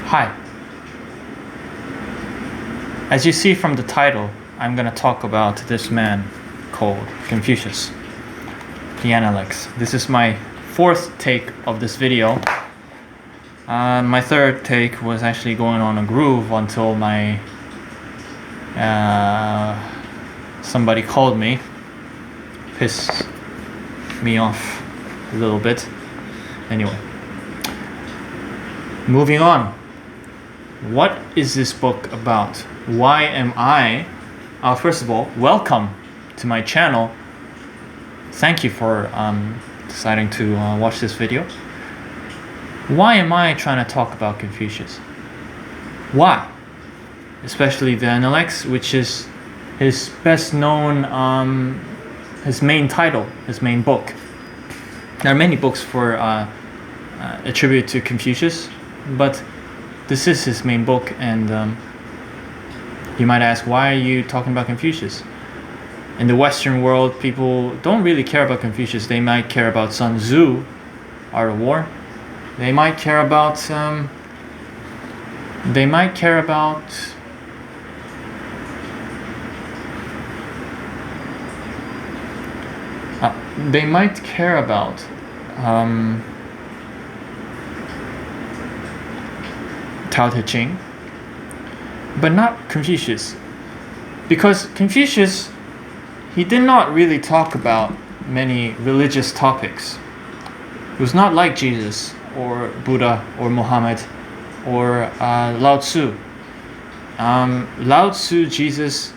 Hi. As you see from the title, I'm going to talk about this man called Confucius, the Analects. This is my fourth take of this video. My third take was actually going on a groove until somebody called me, pissed me off a little bit. Anyway, moving on. What is this book about? Why am I? First of all, welcome to my channel. Thank you for deciding to watch this video. Why am I trying to talk about Confucius? Why? Especially the Analects, which is his best known, his main title, his main book. There are many books attributed to Confucius, but this is his main book, and you might ask, why are you talking about Confucius? In the Western world, people don't really care about Confucius. They might care about Sun Tzu, Art of War. They might care about Tao Te Ching, but not Confucius, because Confucius, he did not really talk about many religious topics. He was not like Jesus or Buddha or Muhammad or Lao Tzu. Lao Tzu, Jesus,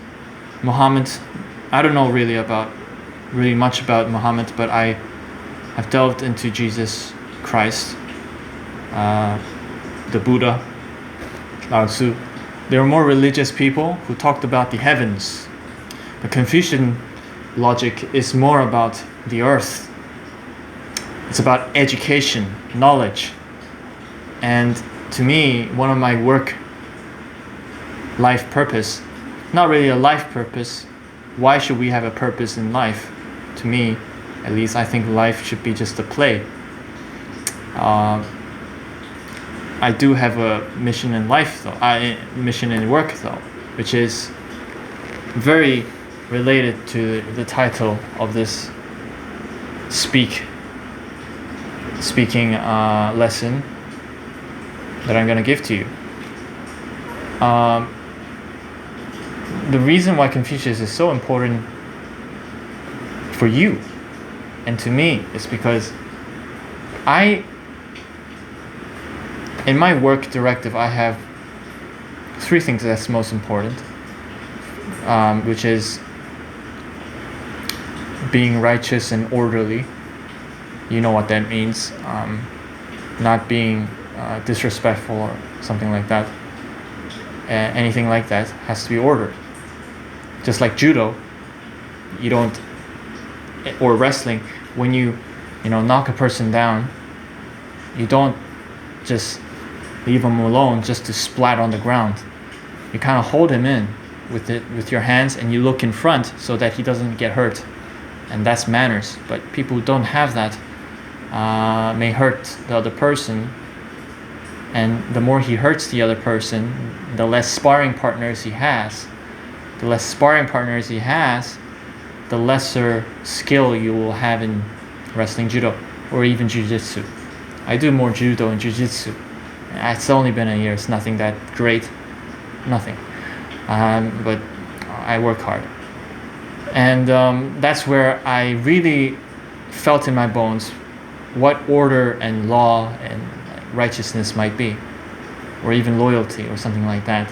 Muhammad, I don't know really much about Muhammad, but I have delved into Jesus Christ, the Buddha, Lao Tzu. They were more religious people who talked about the heavens. The Confucian logic is more about the earth. It's about education, knowledge. And to me, one of my life purpose, not really a life purpose. Why should we have a purpose in life? To me, at least, I think life should be just a play. I do have a mission in life, mission in work, though, which is very related to the title of this speaking lesson that I'm going to give to you. The reason why Confucius is so important for you and to me is because in my work directive, I have three things that's most important, which is being righteous and orderly. You know what that means. Not being disrespectful or something like that. Anything like that has to be ordered. Just like judo, or wrestling, when you knock a person down, you don't just leave him alone just to splat on the ground. You kind of hold him in with your hands, and you look in front so that he doesn't get hurt, and that's manners. But people who don't have that may hurt the other person, and the more he hurts the other person, the less sparring partners he has. The less sparring partners he has, the lesser skill you will have in wrestling, judo, or even jiu-jitsu. I do more judo and jiu-jitsu. It's only been a year. It's nothing that great. Nothing. But I work hard. And that's where I really felt in my bones what order and law and righteousness might be, or even loyalty or something like that.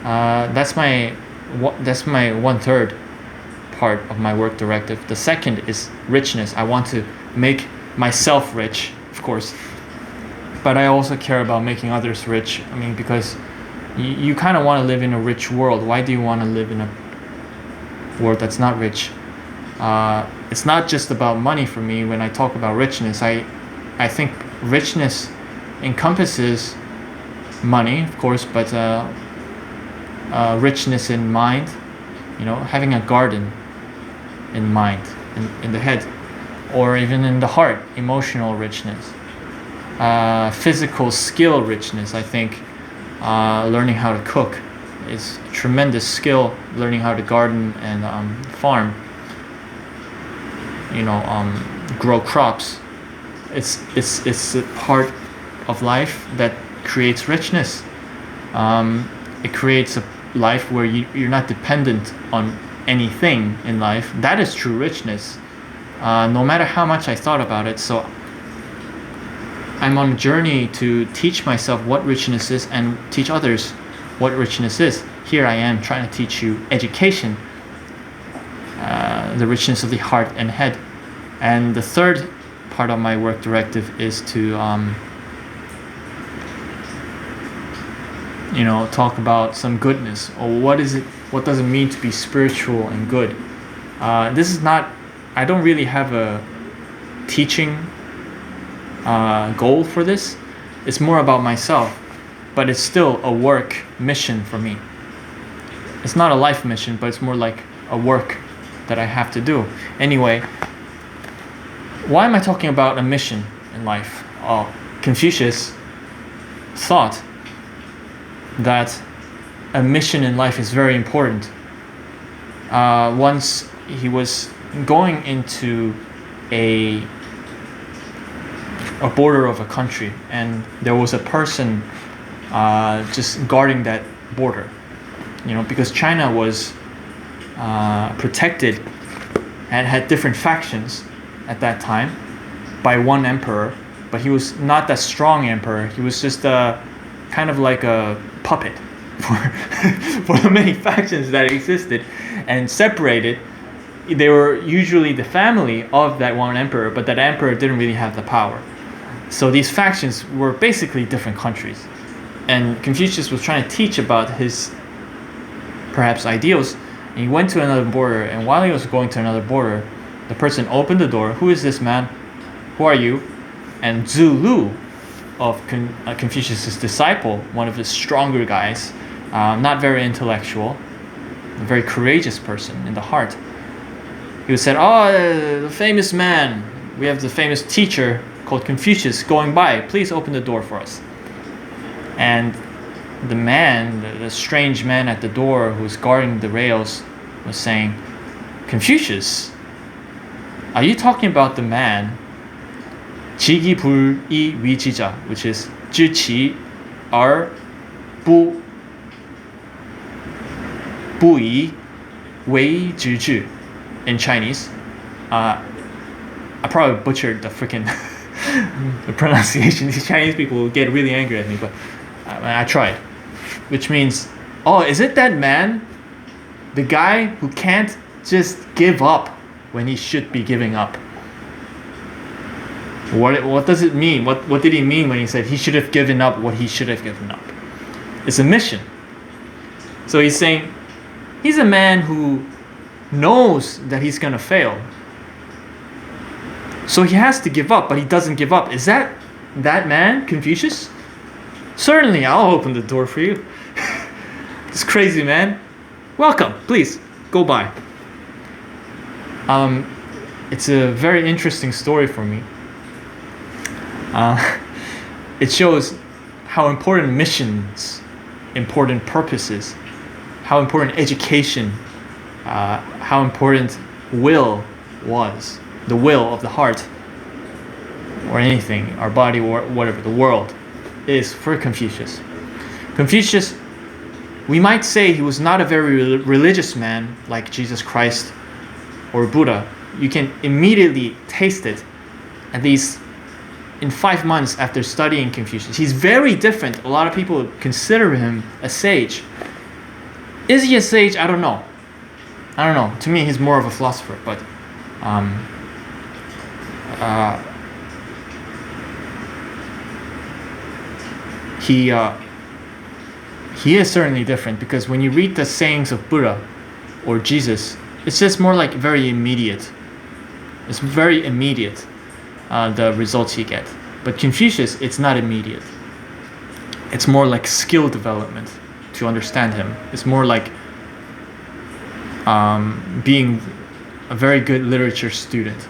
That's my 1/3 part of my work directive. The second is richness. I want to make myself rich, of course, but I also care about making others rich. I mean, because you kind of want to live in a rich world. Why do you want to live in a world that's not rich? It's not just about money for me. When I talk about richness, I think richness encompasses money, of course, but richness in mind, having a garden in mind, in the head, or even in the heart, emotional richness. physical skill richness. I think learning how to cook is a tremendous skill. Learning how to garden and farm, grow crops. It's a part of life that creates richness. It creates a life where you're not dependent on anything in life. That is true richness. No matter how much I thought about it. So I'm on a journey to teach myself what richness is and teach others what richness is. Here I am trying to teach you education, the richness of the heart and head. And the third part of my work directive is to talk about some goodness, or what does it mean to be spiritual and good. This is not, I don't really have a teaching goal for this. It's more about myself, but it's still a work mission for me. It's not a life mission, but it's more like a work that I have to do. Anyway, why am I talking about a mission in life? Confucius thought that a mission in life is very important. Once he was going into a border of a country, and there was a person just guarding that border, because China was protected and had different factions at that time by one emperor, but he was not that strong emperor. He was just kind of like a puppet for the many factions that existed, and separated. They were usually the family of that one emperor, but that emperor didn't really have the power. So these factions were basically different countries. And Confucius was trying to teach about his perhaps ideals. And he went to another border, and while he was going to another border, the person opened the door. "Who is this man? Who are you?" And Zhu Lu, of Confucius' disciple, one of the stronger guys, not very intellectual, a very courageous person in the heart. He said, the famous man, we have the famous teacher called Confucius going by. Please open the door for us. And the man, the strange man at the door who was guarding the rails, was saying, "Confucius, are you talking about the man, 其己不以为己者, which is 知其而不以为之者," in Chinese? I probably butchered the freaking the pronunciation. These Chinese people will get really angry at me, but I tried. Which means, is it that man? The guy who can't just give up when he should be giving up. What does it mean? What did he mean when he said he should have given up what he should have given up? It's a mission. So he's saying he's a man who knows that he's going to fail. So he has to give up, but he doesn't give up. Is that man, Confucius? Certainly, I'll open the door for you. This crazy man. Welcome, please, go by. It's a very interesting story for me. It shows how important missions, important purposes, how important education, how important will was, the will of the heart, or anything, our body, or whatever, the world, is for Confucius. Confucius, we might say he was not a very religious man like Jesus Christ or Buddha. You can immediately taste it, at least in 5 months after studying Confucius. He's very different. A lot of people consider him a sage. Is he a sage? I don't know. To me, he's more of a philosopher, but he is certainly different, because when you read the sayings of Buddha or Jesus, it's just more like very immediate. It's very immediate, the results you get. But Confucius, it's not immediate. It's more like skill development to understand him. It's more like being a very good literature student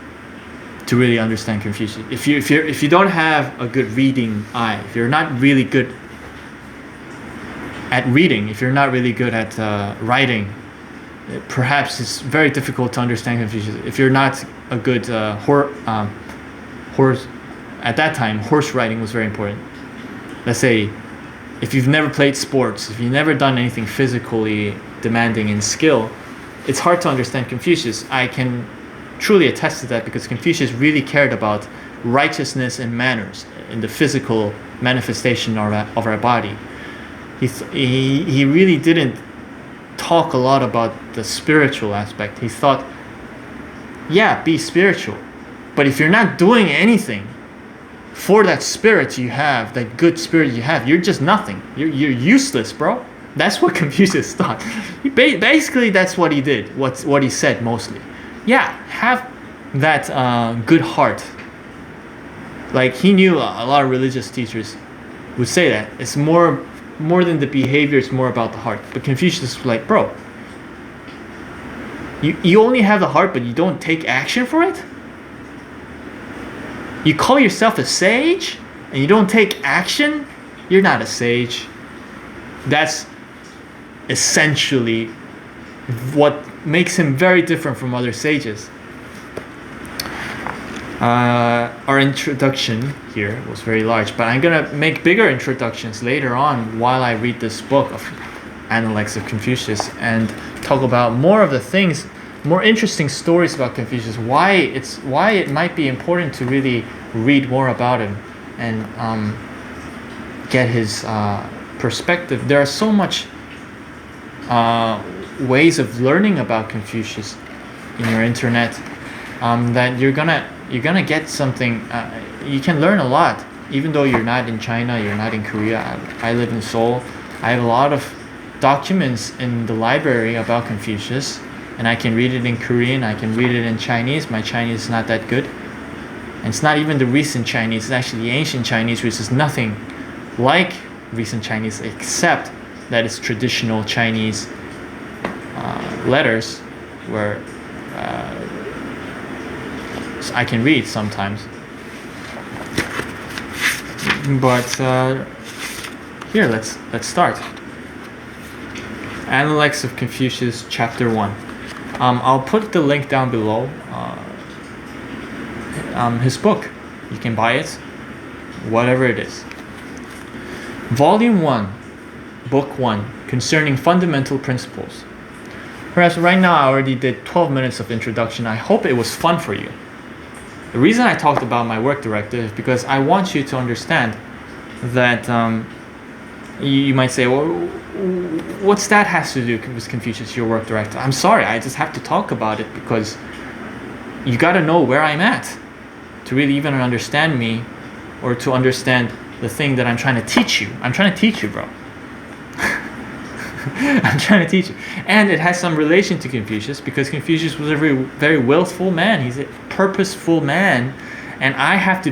to really understand Confucius. If you don't have a good reading eye, if you're not really good at reading, if you're not really good at writing, perhaps it's very difficult to understand Confucius. If you're not a good horse, at that time, horse riding was very important. Let's say, if you've never played sports, if you've never done anything physically demanding in skill, it's hard to understand Confucius. I can truly attest to that because Confucius really cared about righteousness and manners in the physical manifestation of our body. He really didn't talk a lot about the spiritual aspect. He thought, yeah, be spiritual, but if you're not doing anything for that spirit you have, that good spirit you have, you're just nothing. You're useless, bro. That's what Confucius thought. Basically, that's what he did. What he said mostly. Yeah, have that good heart. Like, he knew a lot of religious teachers would say that it's more than the behavior, it's more about the heart. But Confucius was like, bro, you only have the heart, but you don't take action for it? You call yourself a sage and you don't take action? You're not a sage. That's essentially what makes him very different from other sages. Our introduction here was very large, but I'm going to make bigger introductions later on while I read this book of Analects of Confucius and talk about more of the things, more interesting stories about Confucius, why it might be important to really read more about him and get his perspective. There are so much ways of learning about Confucius in your internet that you're gonna get something. You can learn a lot, even though you're not in China, you're not in Korea. I live in Seoul. I have a lot of documents in the library about Confucius, and I can read it in Korean, I can read it in Chinese. My Chinese is not that good. And it's not even the recent Chinese, it's actually the ancient Chinese, which is nothing like recent Chinese, except that it's traditional Chinese letters where I can read sometimes. But here, let's start. Analects of Confucius, Chapter 1. I'll put the link down below. His book. You can buy it, whatever it is. Volume 1, Book 1, Concerning Fundamental Principles. Perhaps right now I already did 12 minutes of introduction. I hope it was fun for you. The reason I talked about my work directive is because I want you to understand that you might say, well, what's that has to do with Confucius, your work directive? I'm sorry, I just have to talk about it because you got to know where I'm at to really even understand me or to understand the thing that I'm trying to teach you. I'm trying to teach you, bro. I'm trying to teach you. And it has some relation to Confucius because Confucius was a very, very willful man. He's a purposeful man. And I have to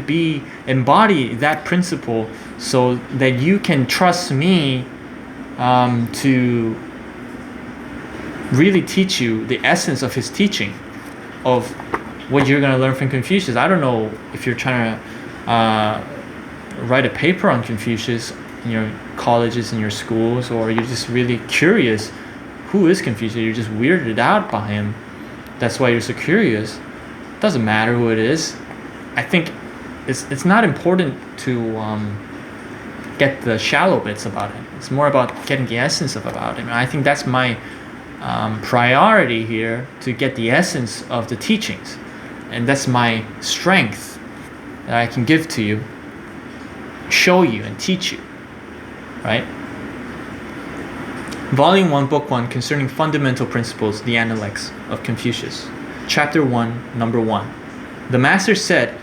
embody that principle so that you can trust me to really teach you the essence of his teaching, of what you're going to learn from Confucius. I don't know if you're trying to write a paper on Confucius in your colleges and your schools, or you're just really curious, who is Confucius? You're just weirded out by him. That's why you're so curious. Doesn't matter who it is. I think it's not important to get the shallow bits about him. It's more about getting the essence about him. And I think that's my priority here, to get the essence of the teachings. And that's my strength that I can give to you, show you and teach you, right? Volume 1, Book 1, Concerning Fundamental Principles, the Analects of Confucius. Chapter 1, Number 1. The Master said,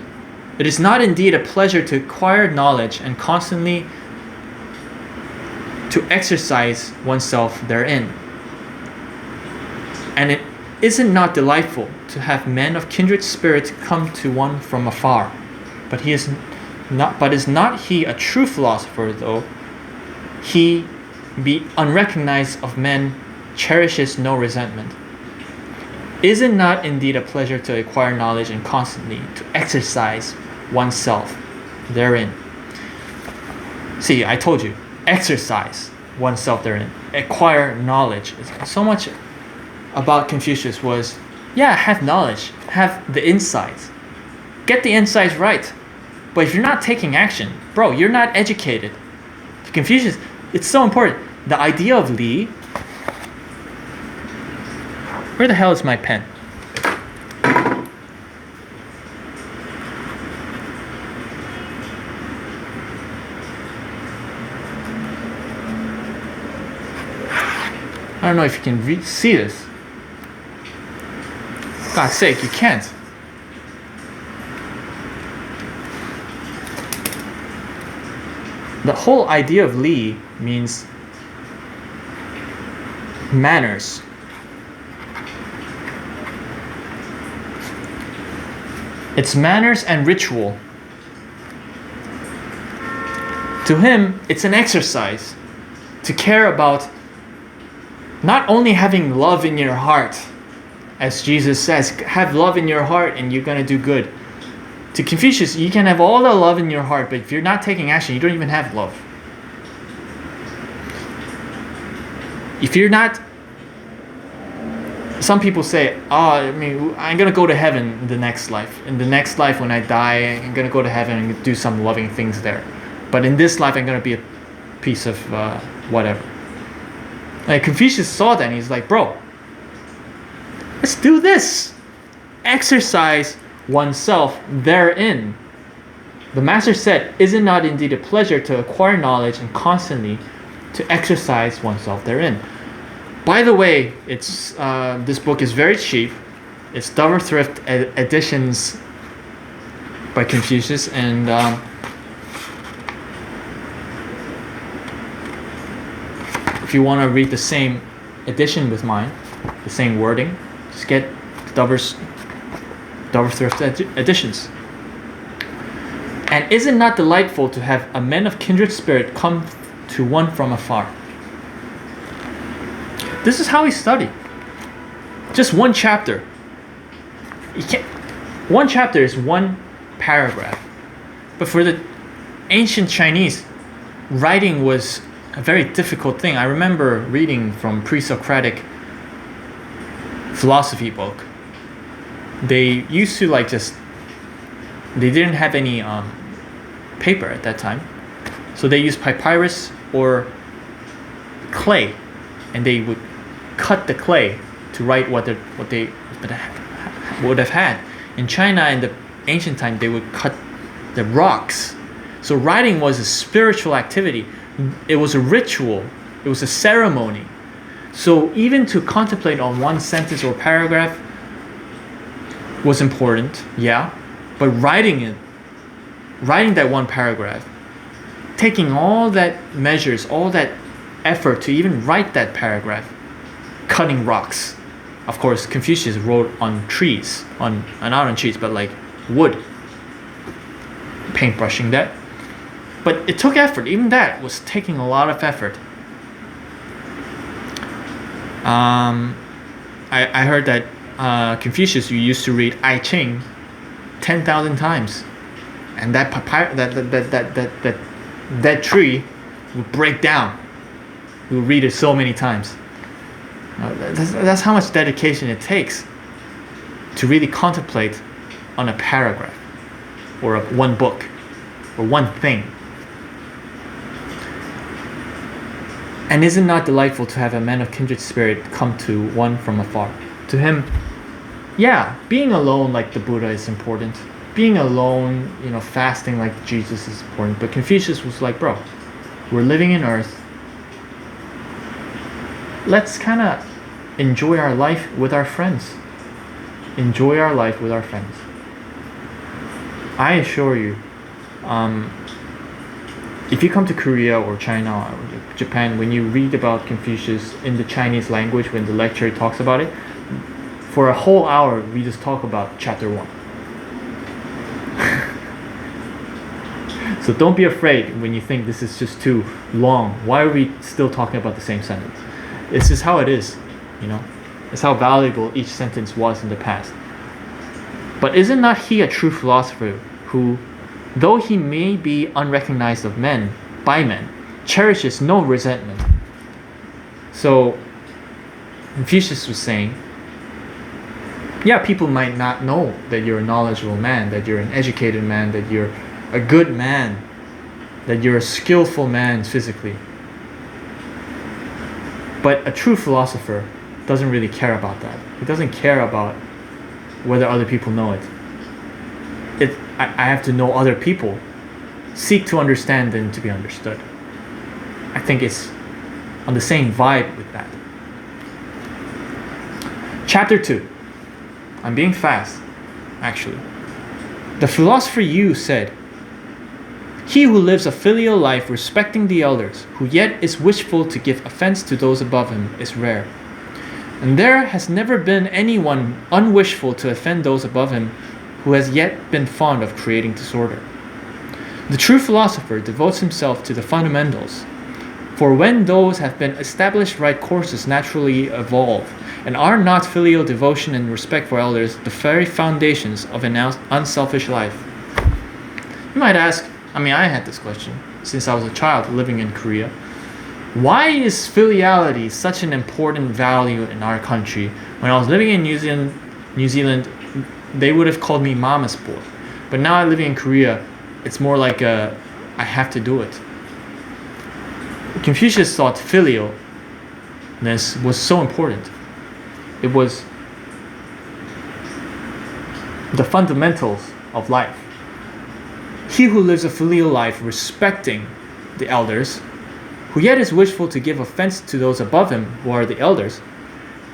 "It is not indeed a pleasure to acquire knowledge and constantly to exercise oneself therein. And it isn't not delightful to have men of kindred spirit come to one from afar. But is not he a true philosopher, though he be unrecognized of men, cherishes no resentment." Is it not indeed a pleasure to acquire knowledge and constantly to exercise oneself therein? See, I told you, exercise oneself therein, acquire knowledge. So much about Confucius was, yeah, have knowledge, have the insights, get the insights right. But if you're not taking action, bro, you're not educated. Confucius, it's so important. The idea of Li. Where the hell is my pen? I don't know if you can see this. God's sake, you can't. The whole idea of Li means manners. It's manners and ritual. To him, it's an exercise to care about not only having love in your heart, as Jesus says, have love in your heart and you're going to do good. To Confucius, you can have all the love in your heart, but if you're not taking action, you don't even have love. If you're not, some people say, I'm going to go to heaven in the next life. In the next life, when I die, I'm going to go to heaven and do some loving things there. But in this life, I'm going to be a piece of whatever. Like Confucius saw that and he's like, bro, let's do this. Exercise oneself therein. The master said, is it not indeed a pleasure to acquire knowledge and constantly to exercise oneself therein? By the way, it's this book is very cheap. It's Dover Thrift editions by Confucius, and if you want to read the same edition with mine, the same wording, just get Dover Thrift editions. And is it not delightful to have a man of kindred spirit come to one from afar? This is how he studied. Just one chapter. One chapter is one paragraph. But for the ancient Chinese, writing was a very difficult thing. I remember reading from pre-Socratic philosophy book. They used to they didn't have any paper at that time. So they used papyrus or clay, and they would cut the clay to write what they would have had. In China in the ancient time, they would cut the rocks. So writing was a spiritual activity. It was a ritual. It was a ceremony. So even to contemplate on one sentence or paragraph was important, yeah. But writing that one paragraph, taking all that measures, all that effort to even write that paragraph, cutting rocks. Of course, Confucius wrote on trees, not on trees, but like wood, paintbrushing that. But it took effort. Even that was taking a lot of effort. I heard that Confucius used to read I Ching 10,000 times, and that tree would break down. We would read it so many times. That's how much dedication it takes to really contemplate on a paragraph or one book or one thing. And is it not delightful to have a man of kindred spirit come to one from afar? To him, yeah, being alone like the Buddha is important. Being alone, fasting like Jesus is important. But Confucius was like, bro, we're living in earth. Let's kind of enjoy our life with our friends. Enjoy our life with our friends. I assure you, if you come to Korea or China or Japan, when you read about Confucius in the Chinese language, when the lecturer talks about it, for a whole hour, we just talk about chapter 1. So don't be afraid when you think this is just too long. Why are we still talking about the same sentence? This is how it is, is how valuable each sentence was in the past. But is it not he a true philosopher who, though he may be unrecognized of men, by men, cherishes no resentment? So Confucius was saying, yeah, people might not know that you're a knowledgeable man, that you're an educated man, that you're a good man, that you're a skillful man physically. But a true philosopher doesn't really care about that. He doesn't care about whether other people know it. I have to know other people, seek to understand than to be understood. I think it's on the same vibe with that. Chapter 2. I'm being fast, actually. The philosopher Yu said, "He who lives a filial life respecting the elders, who yet is wishful to give offense to those above him, is rare. And there has never been anyone unwishful to offend those above him, who has yet been fond of creating disorder. The true philosopher devotes himself to the fundamentals, for when those have been established, right courses naturally evolve, and are not filial devotion and respect for elders the very foundations of an unselfish life?" You might ask, I had this question since I was a child living in Korea. Why is filiality such an important value in our country? When I was living in New Zealand, they would have called me mama's boy. But now I live in Korea, it's more like I have to do it. Confucius thought filialness was so important. It was the fundamentals of life. He who lives a filial life respecting the elders, who yet is wishful to give offense to those above him, who are the elders,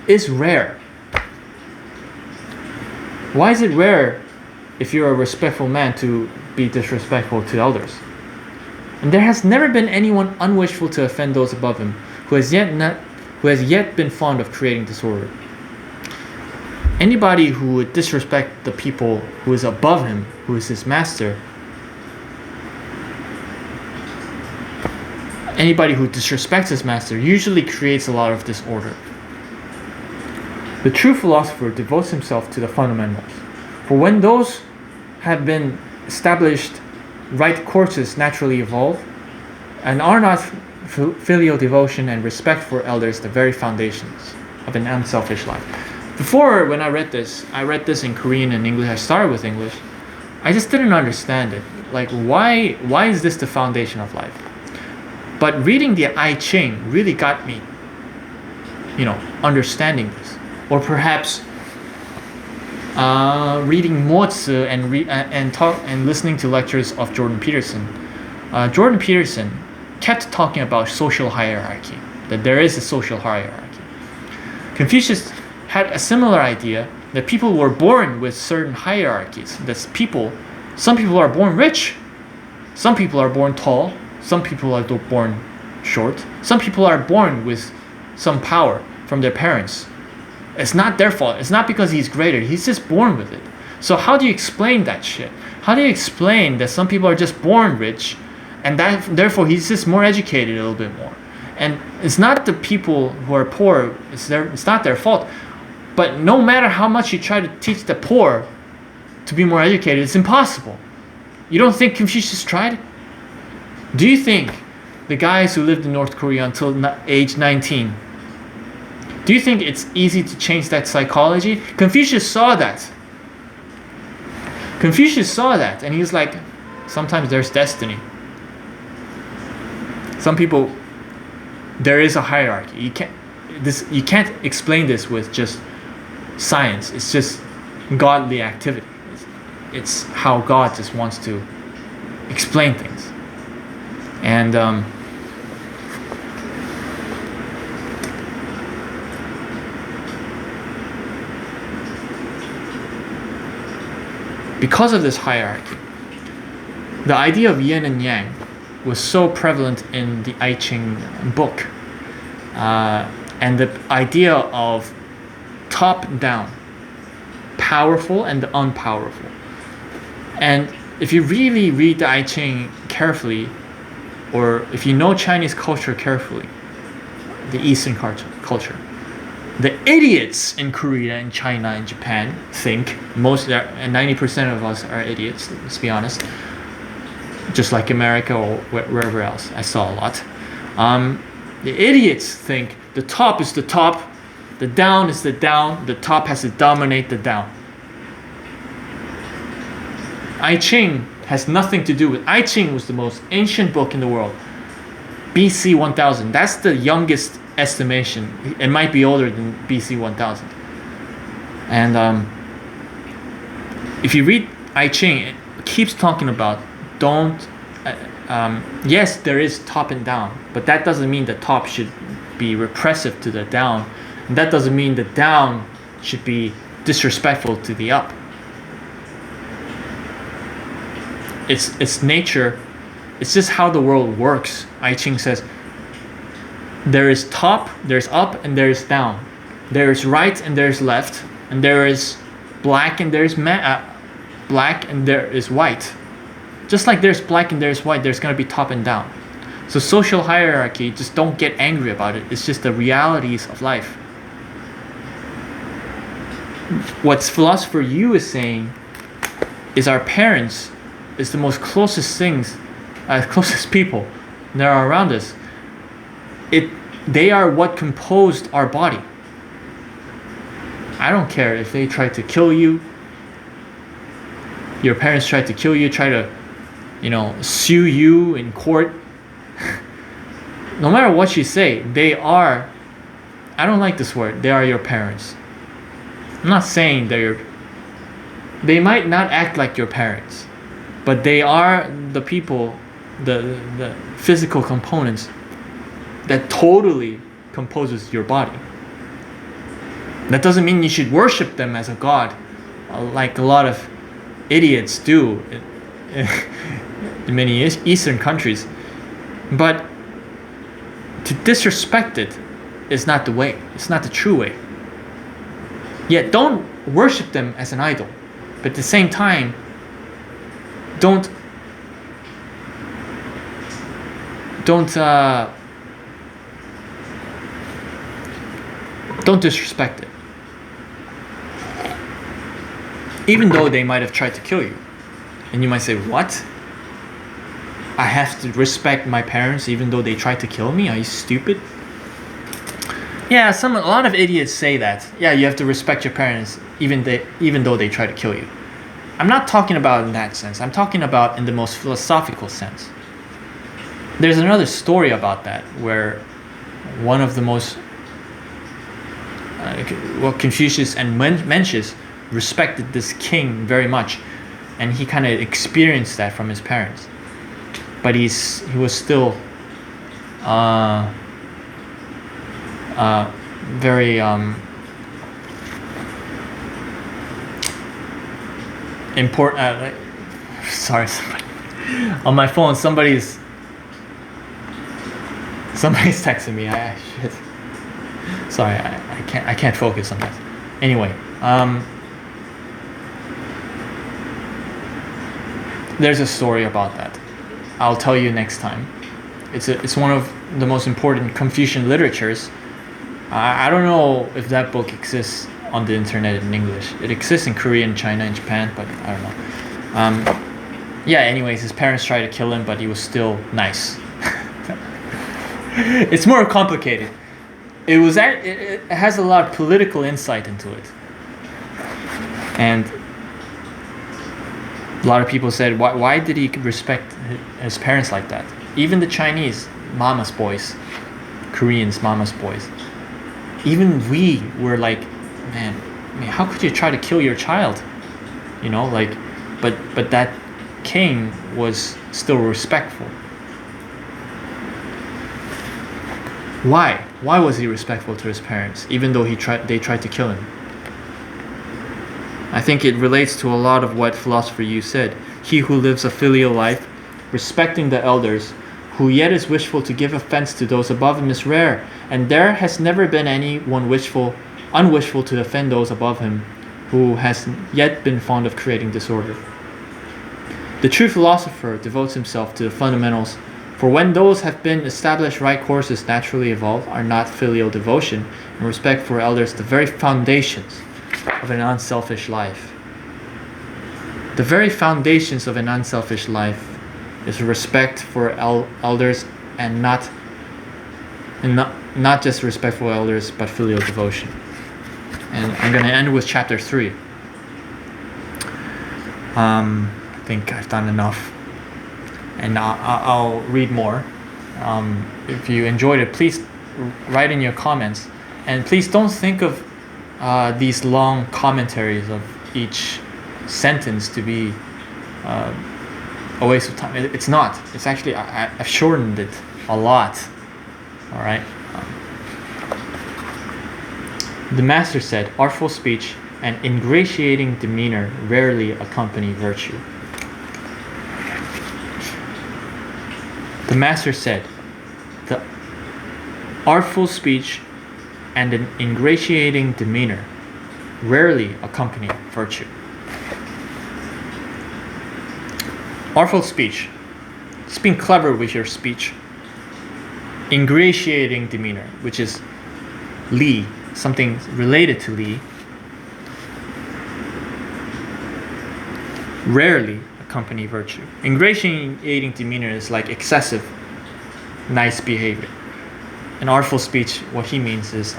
is rare. Why is it rare if you're a respectful man to be disrespectful to elders? And there has never been anyone unwishful to offend those above him, who has yet been fond of creating disorder. Anybody who would disrespect the people who is above him, who is his master, anybody who disrespects his master usually creates a lot of disorder. The true philosopher devotes himself to the fundamentals, for when those have been established, right courses naturally evolve, and are not filial devotion and respect for elders the very foundations of an unselfish life. Before, when I read this in Korean and English. I started with English. I just didn't understand it. Like, why is this the foundation of life? But reading the I Ching really got me, understanding this. Or perhaps reading Mo Tzu and listening to lectures of Jordan Peterson. Jordan Peterson kept talking about social hierarchy, that there is a social hierarchy. Confucius had a similar idea that people were born with certain hierarchies. Some people are born rich, some people are born tall, some people are born short, some people are born with some power from their parents. It's not their fault. It's not because he's greater. He's just born with it. So how do you explain that shit? How do you explain that some people are just born rich and that therefore he's just more educated a little bit more? And it's not the people who are poor, it's not their fault. But no matter how much you try to teach the poor to be more educated, it's impossible. You don't think Confucius tried? Do you think the guys who lived in North Korea until age 19, do you think it's easy to change that psychology? Confucius saw that. And he was like, sometimes there's destiny. Some people, there is a hierarchy. You can't explain this with just science. It's just godly activity. It's how God just wants to explain things. And because of this hierarchy, the idea of yin and yang was so prevalent in the I Ching book. And the idea of top-down, powerful and the unpowerful. And if you really read the I Ching carefully, or if you know Chinese culture carefully, the Eastern culture, The idiots in Korea and China and Japan think, and 90% of us are idiots, let's be honest, just like America or wherever else. I saw a lot. The idiots think the top is the top, the down is the down, the top has to dominate the down. I Ching has nothing to do with. I Ching was the most ancient book in the world. BC 1000. That's the youngest estimation. It might be older than BC 1000. And if you read I Ching, it keeps talking about yes, there is top and down, but that doesn't mean the top should be repressive to the down. And that doesn't mean the down should be disrespectful to the up. It's nature. It's just how the world works. I Ching says there is top, there's up, and there is down. There is right and there is left, and there is black and there is black and there is white. Just like there's black and there's white, there's going to be top and down. So social hierarchy, just don't get angry about it. It's just the realities of life. What philosopher Yu is saying is our parents is the most closest people that are around us. They are what composed our body. I don't care if they try to kill you. Your parents try to kill you, try to, sue you in court. No matter what you say, they are, I don't like this word, they are your parents. I'm not saying they might not act like your parents, but they are the people, the physical components that totally composes your body. That doesn't mean you should worship them as a god, like a lot of idiots do in many Eastern countries. But to disrespect it is not the way. It's not the true way. Yet don't worship them as an idol, but at the same time, don't disrespect it. Even though they might have tried to kill you. And you might say, what? I have to respect my parents even though they tried to kill me? Are you stupid? Yeah, a lot of idiots say that. Yeah, you have to respect your parents even though they try to kill you. I'm not talking about in that sense. I'm talking about in the most philosophical sense. There's another story about that where one of the most Confucius and Mencius respected this king very much, and he kind of experienced that from his parents. But he was still very important. Sorry, on my phone, somebody's texting me. Shit. Sorry, I can't focus sometimes. Anyway, there's a story about that. I'll tell you next time. It's one of the most important Confucian literatures. I don't know if that book exists on the internet in English. It exists in Korean, China, and Japan, but I don't know. Anyways, his parents tried to kill him, but he was still nice. It's more complicated. It has a lot of political insight into it. And a lot of people said, why did he respect his parents like that? Even the Chinese, mama's boys, Koreans, mama's boys. Even we were like, man, how could you try to kill your child? But that king was still respectful. Why? Why was he respectful to his parents, even though they tried to kill him? I think it relates to a lot of what philosopher Yu said. He who lives a filial life, respecting the elders, who yet is wishful to give offense to those above him is rare, and there has never been any one unwishful to offend those above him, who has yet been fond of creating disorder. The true philosopher devotes himself to the fundamentals, For when those have been established, right courses naturally evolve. Are not filial devotion and respect for elders the very foundations of an unselfish life? The very foundations of an unselfish life is respect for elders, and not just respect for elders, but filial devotion. And I'm going to end with chapter 3. I think I've done enough, and I'll read more. If you enjoyed it, please write in your comments, and please don't think of these long commentaries of each sentence to be a waste of time. It's not. It's actually, I've shortened it a lot. All right. The master said, artful speech and ingratiating demeanor rarely accompany virtue. The master said, the artful speech and an ingratiating demeanor rarely accompany virtue. Artful speech, just being clever with your speech. Ingratiating demeanor, which is li, something related to li, rarely accompany virtue. Ingratiating demeanor is like excessive nice behavior. And artful speech, what he means is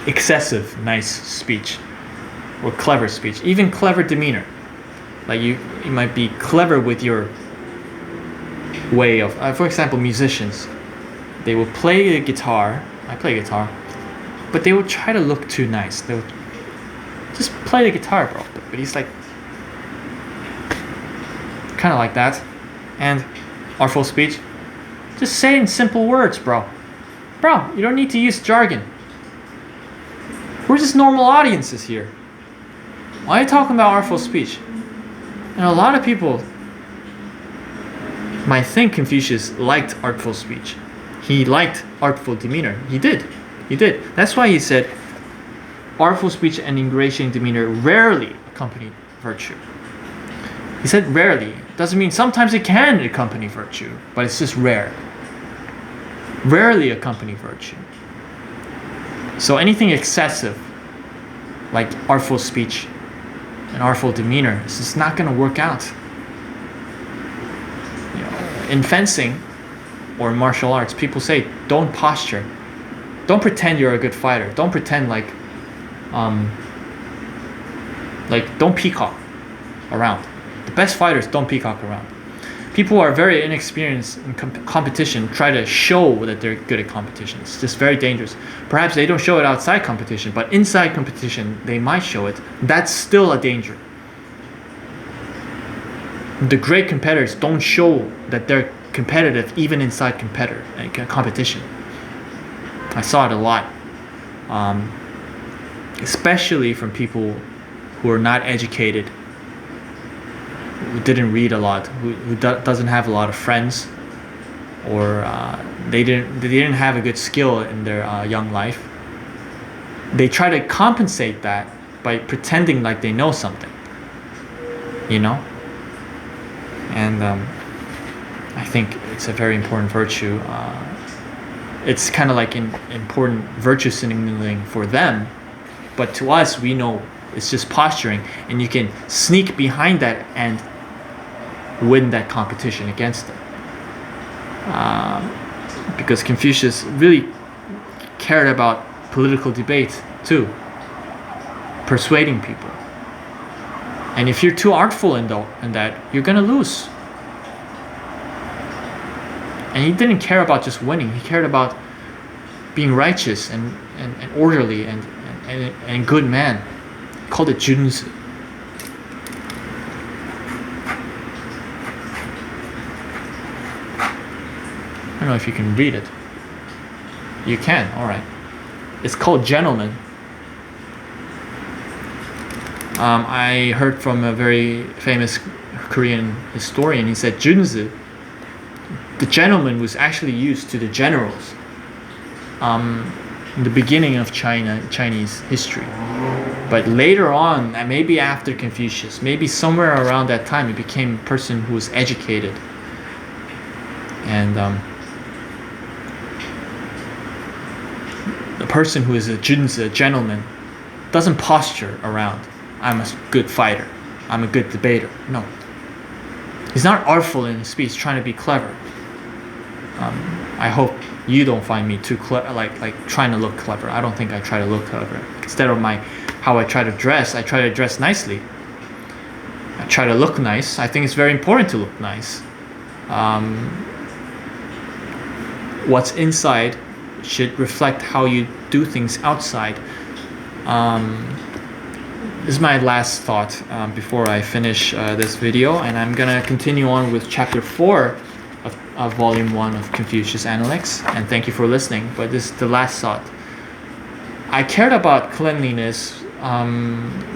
excessive nice speech or clever speech, even clever demeanor. Like you might be clever with your way of, for example, musicians. They will play the guitar. I play guitar, but they will try to look too nice. They will just play the guitar, bro. But he's like, kind of like that. And artful speech, just say in simple words, bro. Bro, you don't need to use jargon. We're just normal audiences here. Why are you talking about artful speech? And a lot of people might think Confucius liked artful speech. He liked artful demeanor. He did. That's why he said, artful speech and ingratiating demeanor rarely accompany virtue. He said rarely. Doesn't mean sometimes it can accompany virtue, but it's just rare. Rarely accompany virtue. So anything excessive, like artful speech and artful demeanor, is just not going to work out. You know, in fencing or in martial arts, people say, don't posture. Don't pretend you're a good fighter. Don't pretend like don't peacock around. The best fighters don't peacock around. People who are very inexperienced in competition try to show that they're good at competition. It's just very dangerous. Perhaps they don't show it outside competition, but inside competition, they might show it. That's still a danger. The great competitors don't show that they're competitive even inside competition. I saw it a lot, especially from people who are not educated, who didn't read a lot, who doesn't have a lot of friends, or they didn't have a good skill in their young life. They try to compensate that by pretending like they know something, you know. And I think it's a very important virtue. It's kind of like an important virtue signaling for them, but to us, we know it's just posturing, and you can sneak behind that and win that competition against them. Because Confucius really cared about political debate too, persuading people. And if you're too artful in that, you're gonna lose. And he didn't care about just winning. He cared about being righteous and orderly and good man. He called it junzi. I don't know if you can read it. You can, all right. It's called gentleman. I heard from a very famous Korean historian. He said junzi, the gentleman, was actually used to the generals in the beginning of Chinese history. But later on, maybe after Confucius, maybe somewhere around that time, it became a person who was educated. And the person who is a junzi, a gentleman, doesn't posture around. I'm a good fighter. I'm a good debater. No. He's not artful in his speech, trying to be clever. I hope you don't find me too like trying to look clever. I don't think I try to look clever. Instead of how I try to dress, I try to dress nicely. I try to look nice. I think it's very important to look nice. What's inside should reflect how you do things outside. This is my last thought before I finish this video, and I'm gonna continue on with chapter 4 of volume 1 of Confucius Analects. And thank you for listening. But this is the last thought. I cared about cleanliness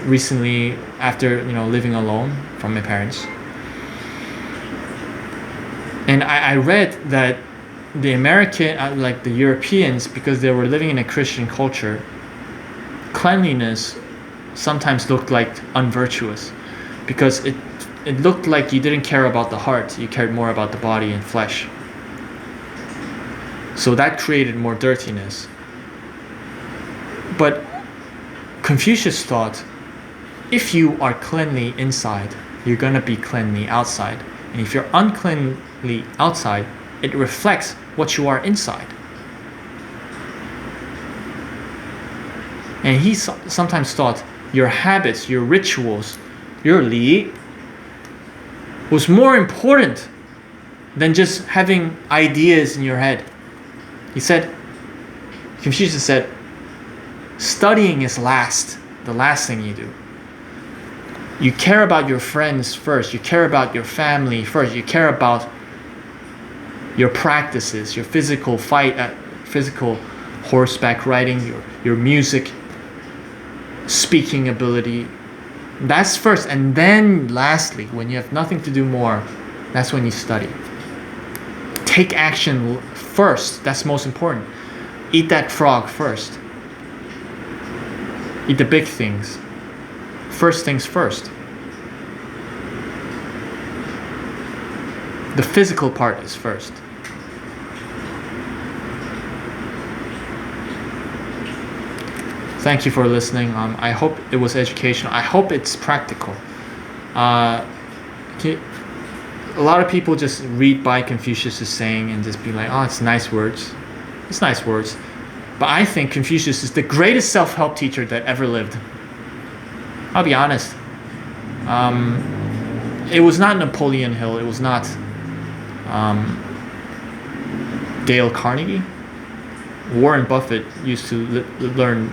recently after living alone from my parents, and I read that the American, like the Europeans, because they were living in a Christian culture, cleanliness sometimes looked like unvirtuous, because it looked like you didn't care about the heart, you cared more about the body and flesh. So that created more dirtiness. But Confucius thought, if you are cleanly inside, you're going to be cleanly outside. And if you're uncleanly outside, it reflects what you are inside. And he sometimes thought your habits, your rituals, your li was more important than just having ideas in your head. Confucius said, studying is the last thing you do. You care about your friends first. You care about your family first. You care about your practices, your physical horseback riding, your music, speaking ability. That's first. And then lastly, when you have nothing to do more, that's when you study. Take action first. That's most important. Eat that frog first. Eat the big things. First things first. The physical part is first. Thank you for listening. I hope it was educational. I hope it's practical. A lot of people just read by Confucius' saying and just be like, oh, it's nice words. It's nice words. But I think Confucius is the greatest self-help teacher that ever lived. I'll be honest. It was not Napoleon Hill. It was not Dale Carnegie. Warren Buffett used to learn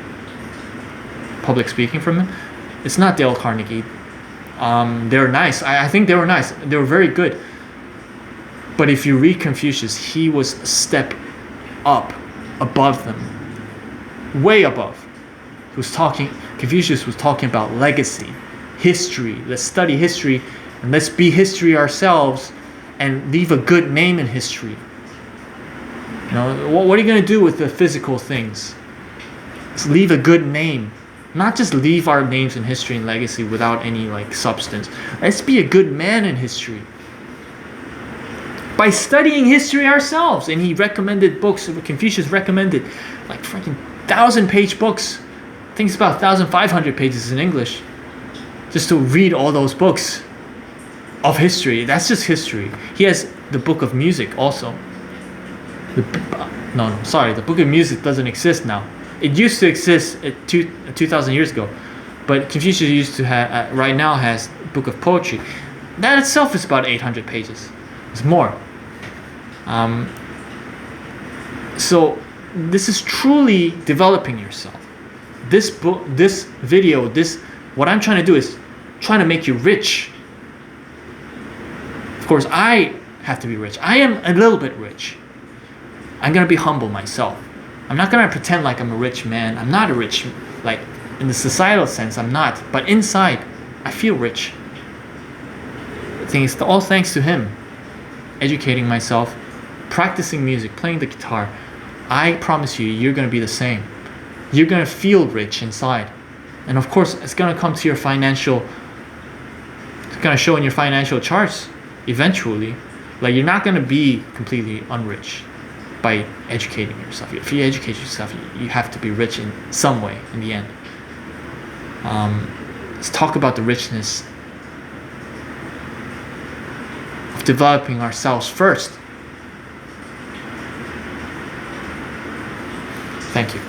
public speaking from him. It's not Dale Carnegie. They're nice. I think they were nice. They were very good. But if you read Confucius, he was a step up, above them, way above. Confucius was talking about legacy, history. Let's study history, and let's be history ourselves, and leave a good name in history. What are you going to do with the physical things? Let's leave a good name. Not just leave our names in history and legacy without any substance. Let's be a good man in history. By studying history ourselves. And he recommended books. Confucius recommended freaking 1,000-page books. I think it's about 1,500 pages in English. Just to read all those books of history. That's just history. He has the book of music also. The book of music doesn't exist now. It used to exist 2,000 years ago, but Confucius used to have right now has a book of poetry. That itself is about 800 pages. It's more. So this is truly developing yourself. This book, this video, what I'm trying to do is trying to make you rich. Of course, I have to be rich. I am a little bit rich. I'm gonna be humble myself. I'm not gonna pretend like I'm a rich man. I'm not a rich, in the societal sense, I'm not. But inside, I feel rich. I think it's all thanks to him. Educating myself, practicing music, playing the guitar. I promise you, you're gonna be the same. You're gonna feel rich inside. And of course, it's gonna come to it's gonna show in your financial charts eventually. Like, you're not going to be completely unrich by educating yourself. If you educate yourself, you have to be rich in some way in the end. Let's talk about the richness of developing ourselves first. Thank you.